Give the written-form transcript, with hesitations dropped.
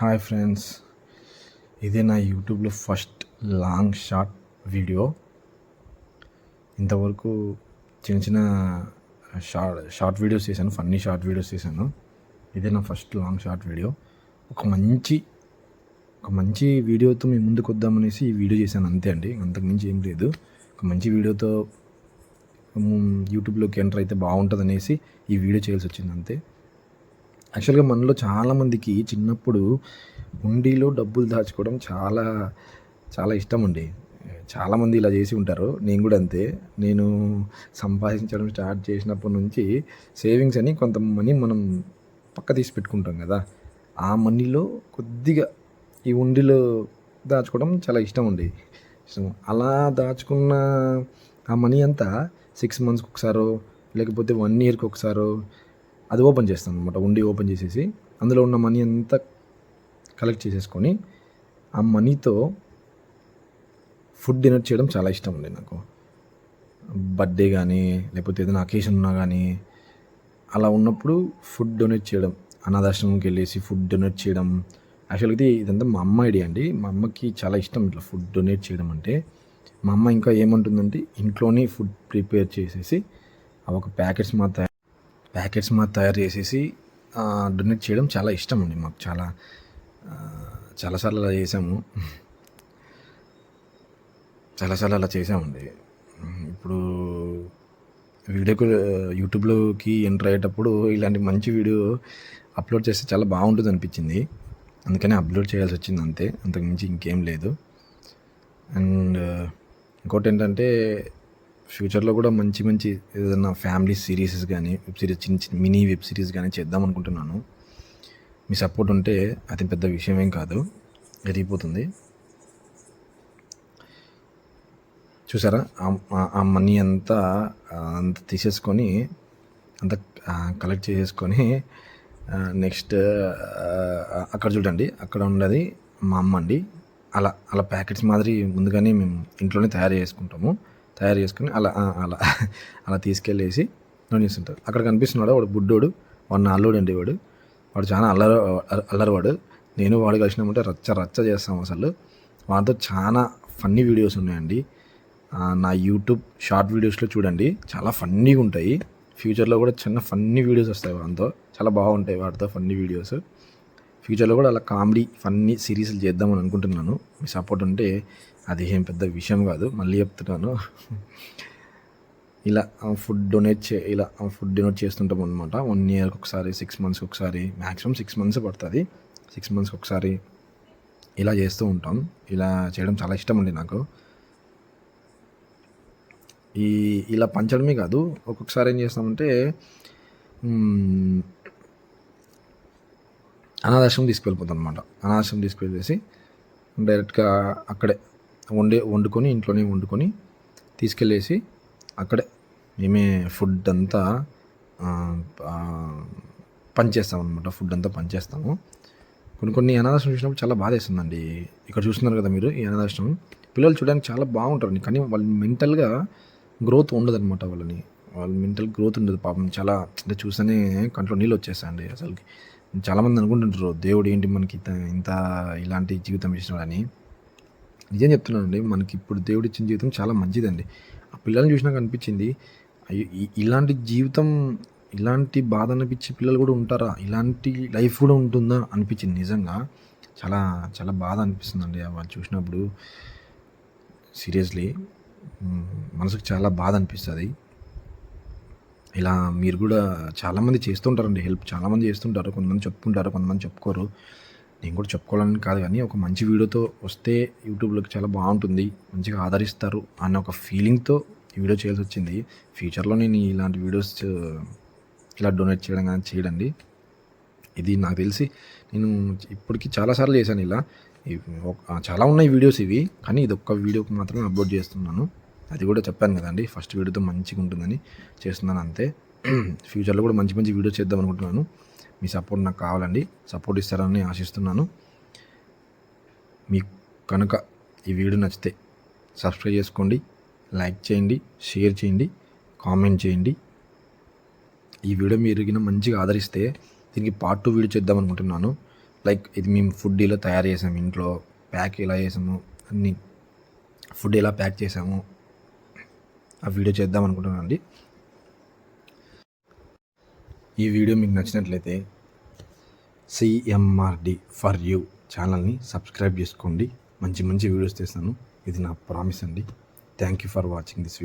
Hi friends, ఇదే నా యూట్యూబ్లో ఫస్ట్ లాంగ్ షార్ట్ వీడియో. ఇంతవరకు చిన్న చిన్న షార్ట్ వీడియోస్ చేశాను, ఫన్నీ షార్ట్ వీడియోస్ చేశాను. ఇదే నా ఫస్ట్ లాంగ్ షార్ట్ వీడియో. ఒక మంచి వీడియోతో మీ ముందుకు వద్దామనేసి ఈ వీడియో చేశాను, అంతే అండి. అంతకుమించి ఏం లేదు. ఒక మంచి వీడియోతో యూట్యూబ్లోకి ఎంటర్ అయితే బాగుంటుంది అనేసి ఈ వీడియో చేయాల్సి వచ్చింది, అంతే. యాక్చువల్గా మనలో చాలామందికి చిన్నప్పుడు హుండీలో డబ్బులు దాచుకోవడం చాలా చాలా ఇష్టం అండి. చాలామంది ఇలా చేసి ఉంటారు, నేను కూడా అంతే. నేను సంపాదించడం స్టార్ట్ చేసినప్పటి నుంచి సేవింగ్స్ అని కొంత మనీ మనం పక్క తీసి పెట్టుకుంటాం కదా, ఆ మనీలో కొద్దిగా ఈ హుండీలో దాచుకోవడం చాలా ఇష్టం అండి. అలా దాచుకున్న ఆ మనీ అంతా 6 మంత్స్కి ఒకసారో లేకపోతే 1 ఇయర్కి ఒకసారో అది ఓపెన్ చేస్తాను అనమాట. ఉండి ఓపెన్ చేసేసి అందులో ఉన్న మనీ అంతా కలెక్ట్ చేసేసుకొని ఆ మనీతో ఫుడ్ డొనేట్ చేయడం చాలా ఇష్టం అండి నాకు. బర్త్డే కానీ లేకపోతే ఏదైనా అకేషన్ ఉన్నా కానీ అలా ఉన్నప్పుడు ఫుడ్ డొనేట్ చేయడం, అనాథాశ్రమంకి వెళ్ళేసి ఫుడ్ డొనేట్ చేయడం. యాక్చువల్గా ఇదంతా మా అమ్మ ఐడియా అండి. మా అమ్మకి చాలా ఇష్టం ఇట్లా ఫుడ్ డొనేట్ చేయడం అంటే. మా అమ్మ ఇంకా ఏమంటుందంటే ఇంట్లోనే ఫుడ్ ప్రిపేర్ చేసేసి ఒక ప్యాకెట్స్ మా తయారు చేసేసి డొనేట్ చేయడం చాలా ఇష్టం అండి మాకు. చాలాసార్లు అలా చేసాము. చాలాసార్లు అలా చేసామండి. ఇప్పుడు యూట్యూబ్లోకి ఎంటర్ అయ్యేటప్పుడు ఇలాంటి మంచి వీడియో అప్లోడ్ చేస్తే చాలా బాగుంటుంది అనిపించింది, అందుకని అప్లోడ్ చేయాల్సి వచ్చింది, అంతే. అంతకుమించి ఇంకేం లేదు. అండ్ ఇంకోటి ఏంటంటే ఫ్యూచర్లో కూడా మంచి ఏదైనా ఫ్యామిలీ సిరీస్ కానీ వెబ్ సిరీస్, చిన్న మినీ వెబ్ సిరీస్ కానీ చేద్దాం అనుకుంటున్నాను. మీ సపోర్ట్ ఉంటే అది పెద్ద విషయం ఏం కాదు, జరిగిపోతుంది. చూసారా, ఆ మనీ అంతా తీసేసుకొని అంత కలెక్ట్ చేసేసుకొని నెక్స్ట్ అక్కడ చూడండి, అక్కడ ఉన్నది మా అమ్మ అండి. అలా ప్యాకెట్స్ మాదిరి ముందుగానే మేము ఇంట్లోనే తయారు చేసుకుని అలా తీసుకెళ్ళేసి నూనెస్తుంటారు. అక్కడ కనిపిస్తున్నాడు వాడు బుడ్డోడు, వాడు నా అల్లుడు అండి. వాడు చాలా అల్లరివాడు. నేను వాడు కలిసినామంటే రచ్చ చేస్తాం అసలు. వాడితో చాలా ఫన్నీ వీడియోస్ ఉన్నాయండి. నా యూట్యూబ్ షార్ట్ వీడియోస్లో చూడండి, చాలా ఫన్నీగా ఉంటాయి. ఫ్యూచర్లో కూడా చిన్న ఫన్నీ వీడియోస్ వస్తాయి వాడితో, చాలా బాగుంటాయి వాడితో ఫన్నీ వీడియోస్. ఫ్యూచర్లో కూడా అలా కామెడీ ఫన్నీ సిరీస్లు చేద్దామని అనుకుంటున్నాను. మీ సపోర్ట్ ఉంటే అది ఏం పెద్ద విషయం కాదు, మళ్ళీ చెప్తున్నాను. ఇలా ఫుడ్ డొనేట్ చేస్తుంటాం అనమాట. 1 ఇయర్కి ఒకసారి, 6 మంత్స్కి ఒకసారి, మ్యాక్సిమం 6 మంత్స్ పడుతుంది. 6 మంత్స్కి ఒకసారి ఇలా చేస్తూ ఉంటాం. ఇలా చేయడం చాలా ఇష్టం అండి నాకు. ఇలా పంచడమే కాదు, ఒక్కొక్కసారి ఏం చేస్తామంటే అనాథాశ్రమం తీసుకువెళ్ళిపోతాం అనమాట. అనాథాశ్రమం తీసుకువెళ్ళేసి డైరెక్ట్గా అక్కడే ఇంట్లోనే వండుకొని తీసుకెళ్ళేసి అక్కడే మేమే ఫుడ్ అంతా పనిచేస్తాం అనమాట. ఫుడ్ అంతా పనిచేస్తాము. కొన్ని అనాథాశ్రమం చూసినప్పుడు చాలా బాధ వేస్తుందండి. ఇక్కడ చూస్తున్నారు కదా మీరు, ఈ అనాథాశ్రమం పిల్లలు చూడడానికి చాలా బాగుంటారు, కానీ వాళ్ళు మెంటల్గా గ్రోత్ ఉండదన్నమాట. వాళ్ళ మెంటల్ గ్రోత్ ఉండదు పాపం. చాలా అంటే చూస్తేనే కంట్లో నీళ్ళు వచ్చేస్తాయండి అసలుకి. చాలామంది అనుకుంటుంటారు దేవుడు ఏంటి మనకి ఇంత ఇలాంటి జీవితం ఇచ్చినాడని. నిజం చెప్తున్నానండి, మనకి ఇప్పుడు దేవుడు ఇచ్చిన జీవితం చాలా మంచిదండి. ఆ పిల్లల్ని చూసినాక అనిపించింది, అయ్యో ఇలాంటి జీవితం, ఇలాంటి బాధ అనిపించే పిల్లలు కూడా ఉంటారా, ఇలాంటి లైఫ్ కూడా ఉంటుందా అనిపించింది. నిజంగా చాలా చాలా బాధ అనిపిస్తుందండి వాళ్ళు చూసినప్పుడు. సీరియస్లీ మనసుకు చాలా బాధ అనిపిస్తుంది. ఇలా మీరు కూడా చాలామంది చేస్తుంటారండి హెల్ప్, చాలామంది చేస్తుంటారు. కొంతమంది చెప్పుకుంటారు, కొంతమంది చెప్పుకోరు. నేను కూడా చెప్పుకోవాలని కాదు, కానీ ఒక మంచి వీడియోతో వస్తే యూట్యూబ్లోకి చాలా బాగుంటుంది, మంచిగా ఆదరిస్తారు అన్న ఒక ఫీలింగ్తో ఈ వీడియో చేయాల్సి వచ్చింది. ఫ్యూచర్లో నేను ఇలాంటి వీడియోస్ ఇలా డొనేట్ చేయడం కానీ చేయడండి. ఇది నాకు తెలిసి నేను ఇప్పటికీ చాలాసార్లు చేశాను ఇలా. చాలా ఉన్నాయి వీడియోస్ ఇవి, కానీ ఇది ఒక్క వీడియోకి మాత్రమే అప్లోడ్ చేస్తున్నాను. అది కూడా చెప్పాను కదండి, ఫస్ట్ వీడియోతో మంచిగా ఉంటుందని చేస్తున్నాను, అంతే. ఫ్యూచర్లో కూడా మంచి వీడియోస్ చేద్దాం అనుకుంటున్నాను. మీ సపోర్ట్ నాకు కావాలండి, సపోర్ట్ ఇస్తారని ఆశిస్తున్నాను. మీకు కనుక ఈ వీడియో నచ్చితే సబ్స్క్రైబ్ చేసుకోండి, లైక్ చేయండి, షేర్ చేయండి, కామెంట్ చేయండి. ఈ వీడియో మీరు మంచిగా ఆదరిస్తే దీనికి పార్ట్ 2 వీడియో చేద్దాం అనుకుంటున్నాను. లైక్ ఇది మేము ఫుడ్ ఇలా తయారు చేసాము, ఇంట్లో ప్యాక్ ఎలా చేసాము, అన్నీ ఫుడ్ ఎలా ప్యాక్ చేసాము ఆ వీడియో చేద్దాం అనుకుంటున్నాను అండి. ఈ వీడియో మీకు నచ్చినట్లయితే CMRD ఫర్ యూ ఛానల్ని సబ్స్క్రైబ్ చేసుకోండి. మంచి మంచి వీడియోస్ చేస్తాను, ఇది నా ప్రామిస్ అండి. Thank you for watching this video.